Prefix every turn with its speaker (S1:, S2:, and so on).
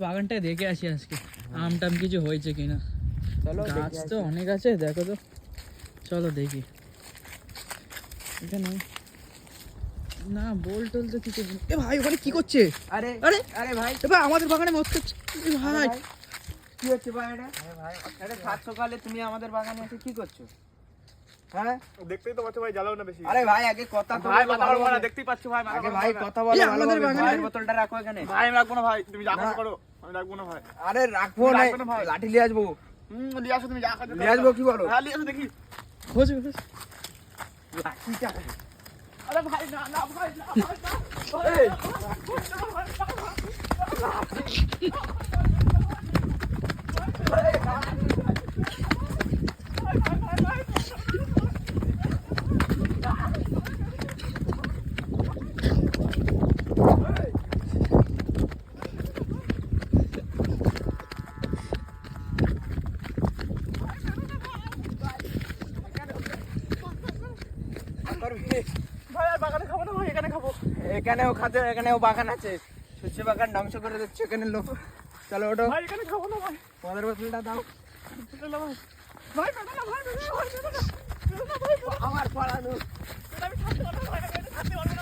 S1: বাগানটায় দেখে আসি আজকে আম টাম কিছু হয়েছে কিনা। চলো, গাছ তো অনেক আছে, দেখো তো, চলো দেখি। এখানে না বল টল তো কিছু নেই। এ ভাই ওখানে কি করছে?
S2: আরে
S1: আরে
S2: আরে ভাই,
S1: এ ভাই আমাদের বাগানে মত করছে। এ ভাই
S2: কি হচ্ছে ভাই এটা? আরে ভাই, আরে সাত সকালে তুমি আমাদের বাগানে এসে কি করছো? হ্যাঁ
S3: দেখতেই তো পাচ্ছ ভাই, জ্বালাও না বেশি।
S2: আরে ভাই আগে কথা তো
S3: ভাই
S2: বলো
S3: মাথা
S2: ভালো
S3: গরম না,
S2: ভাবে।
S3: দেখতেই পাচ্ছ ভাই, মাথা
S2: আগে
S3: গরম
S2: ভাই
S3: না।
S2: কথা বলো
S1: এই
S2: ভালো
S1: আমাদের
S2: ভাবে।
S1: বাগানে-
S2: ভাইয়ের বোতলটা রাখো এখানে।
S3: ভাই আমি রাখবো না ভাই, তুমি যা
S2: না।
S3: কাজ করো, আমি রাখবো না ভাই।
S2: আরে রাখবো
S3: তুমি
S2: না,
S3: রাখবে না ভাই।
S2: লাঠি নিয়ে আসবো।
S3: নিয়ে আসো, তুমি যা কাজ করো।
S2: নিয়ে আসবো কি বলো?
S3: হ্যাঁ নিয়ে আসো দেখি।
S1: খোঁজ খোঁজ।
S2: লাঠিটা
S3: আরে ভাই না না ভাই না ভাই না।
S2: এই,
S3: ভাই আর বাগানে খাবো না ভাই, এখানে খাবো।
S2: এখানেও খাতে, এখানেও বাগান আছে। সূর্য বাগান ধ্বংস করে দিচ্ছে এখানে লোক। চলো ওঠো,
S3: ভাই এখানে খাবো না ভাই।
S2: মদের বোতলটা দাও।
S3: চলো ভাই। ভাই বেটা না ভাই, বেটা না ভাই, বেটা না। বেটা না ভাই,
S2: আমার পড়ানো
S3: বেটা আমি থাকতে পারবো না ভাই, আমি থাকতে পারবো না।